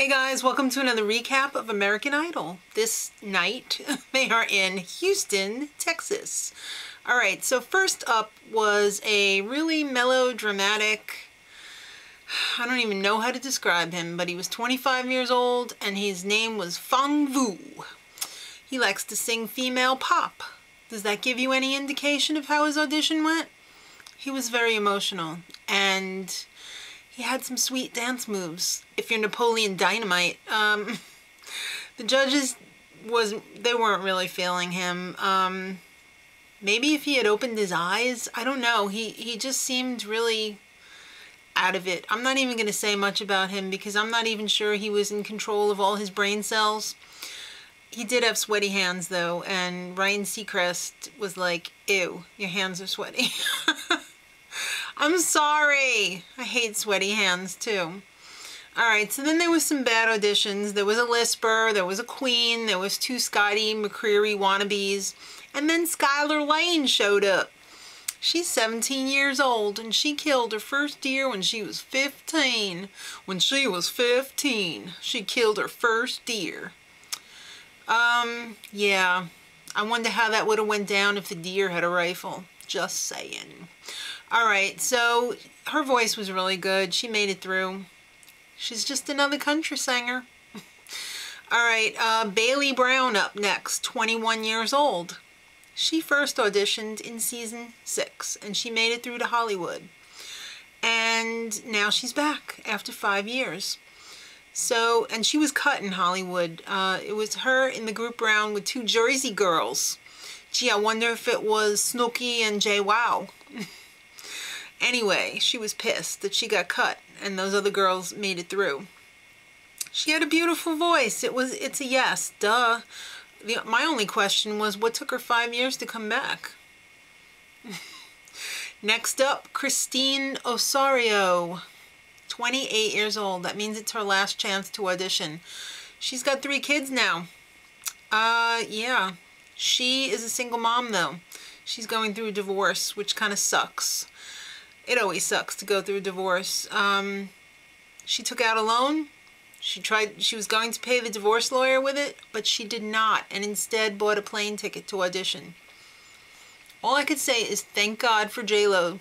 guys, welcome to another recap of American Idol. This night, they are in Houston, Texas. Alright, so first up was a really melodramatic, I don't even know how to describe him, but he was 25 years old and his name was Fang Vu. He likes to sing female pop. Does that give you any indication of how his audition went? He was very emotional and he had some sweet dance moves. If you're Napoleon Dynamite, the judges they weren't really feeling him. Maybe if he had opened his eyes, I don't know. He just seemed really out of it. I'm not even going to say much about him because I'm not even sure he was in control of all his brain cells. He did have sweaty hands though, and Ryan Seacrest was like, ew, your hands are sweaty. I'm sorry. I hate sweaty hands too. Alright, so then there was some bad auditions. There was a lisper, there was a queen, there was two Scotty McCreery wannabes, and then Skylar Lane showed up. She's 17 years old and she killed her first deer when she was 15. When she was 15, she killed her first deer. Yeah. I wonder how that would have went down if the deer had a rifle. Just saying. Alright, so her voice was really good. She made it through. She's just another country singer. Alright, Bailey Brown up next, 21 years old. She first auditioned in season 6 and she made it through to Hollywood. And now she's back after 5 years. So, and she was cut in Hollywood. It was her in the group round with two Jersey girls. Gee, I wonder if it was Snooki and Jay Wow. Anyway, she was pissed that she got cut and those other girls made it through. She had a beautiful voice. It's a yes, duh. My only question was what took her 5 years to come back? Next up, Christine Osorio, 28 years old. That means it's her last chance to audition. She's got 3 kids now. Yeah. She is a single mom though. She's going through a divorce, which kind of sucks. It always sucks to go through a divorce. She took out a loan. She was going to pay the divorce lawyer with it, but she did not, and instead bought a plane ticket to audition. All I could say is thank God for J-Lo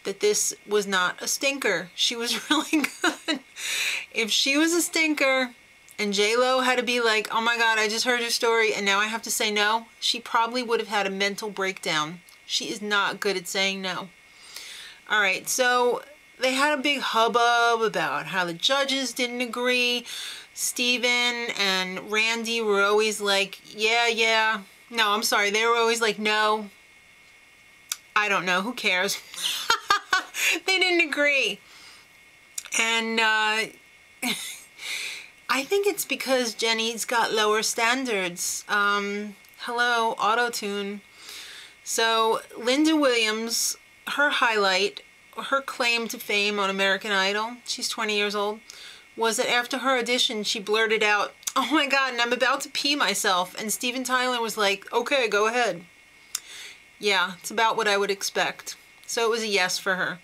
that this was not a stinker. She was really good. If she was a stinker and J-Lo had to be like, oh my God, I just heard your story and now I have to say no, she probably would have had a mental breakdown. She is not good at saying no. Alright, so they had a big hubbub about how the judges didn't agree. Steven and Randy were always like, yeah. No, I'm sorry. They were always like, no. I don't know. Who cares? They didn't agree. And I think it's because Jenny's got lower standards. Hello, auto-tune. So Linda Williams, her highlight, her claim to fame on American Idol, she's 20 years old, was that after her audition she blurted out, oh my God, and I'm about to pee myself, and Steven Tyler was like, okay, go ahead. Yeah, it's about what I would expect. So it was a yes for her.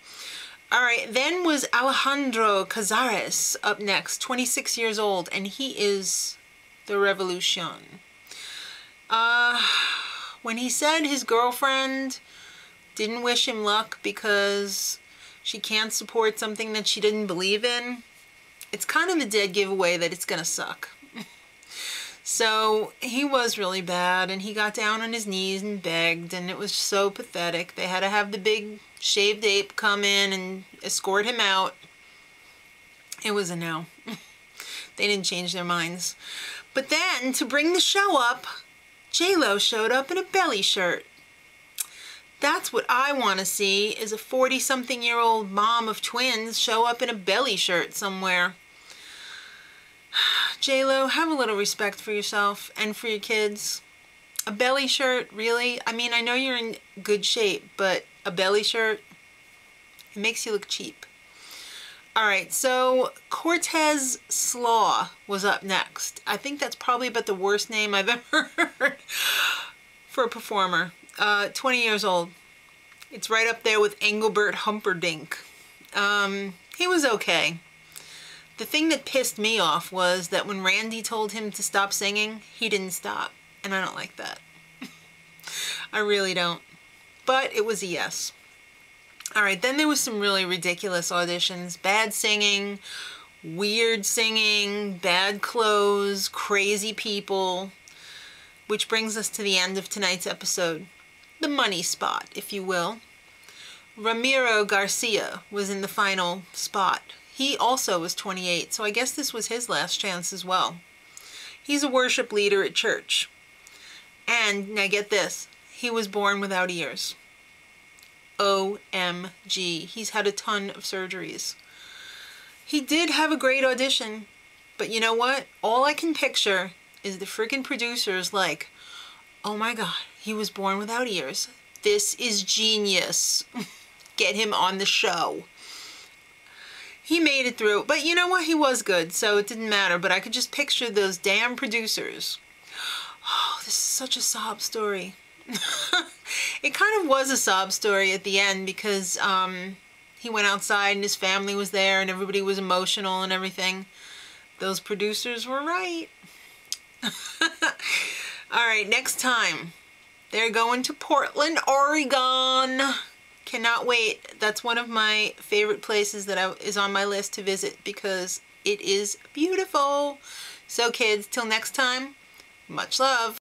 Alright, then was Alejandro Cazares up next, 26 years old, and he is the revolution. When he said his girlfriend didn't wish him luck because she can't support something that she didn't believe in, it's kind of a dead giveaway that it's gonna suck. So he was really bad and he got down on his knees and begged and it was so pathetic. They had to have the big shaved ape come in and escort him out. It was a no. They didn't change their minds. But then to bring the show up, J-Lo showed up in a belly shirt. That's what I want to see, is a 40-something-year-old mom of twins show up in a belly shirt somewhere. J-Lo, have a little respect for yourself and for your kids. A belly shirt, really? I mean, I know you're in good shape, but a belly shirt, it makes you look cheap. Alright, so Cortez Slaw was up next. I think that's probably about the worst name I've ever heard for a performer. 20 years old. It's right up there with Engelbert Humperdinck. He was okay. The thing that pissed me off was that when Randy told him to stop singing, he didn't stop. And I don't like that. I really don't. But it was a yes. All right, then there was some really ridiculous auditions. Bad singing, weird singing, bad clothes, crazy people. Which brings us to the end of tonight's episode. The money spot, if you will. Ramiro Garcia was in the final spot. He also was 28, so I guess this was his last chance as well. He's a worship leader at church. And, now get this, he was born without ears. OMG. He's had a ton of surgeries. He did have a great audition, but you know what? All I can picture is the freaking producers like, oh my god, he was born without ears. This is genius. Get him on the show. He made it through, but you know what? He was good, so it didn't matter, but I could just picture those damn producers. Oh, this is such a sob story. It kind of was a sob story at the end because he went outside and his family was there and everybody was emotional and everything. Those producers were right. All right, next time they're going to Portland, Oregon. Cannot wait. That's one of my favorite places that is on my list to visit because it is beautiful. So kids, till next time, much love.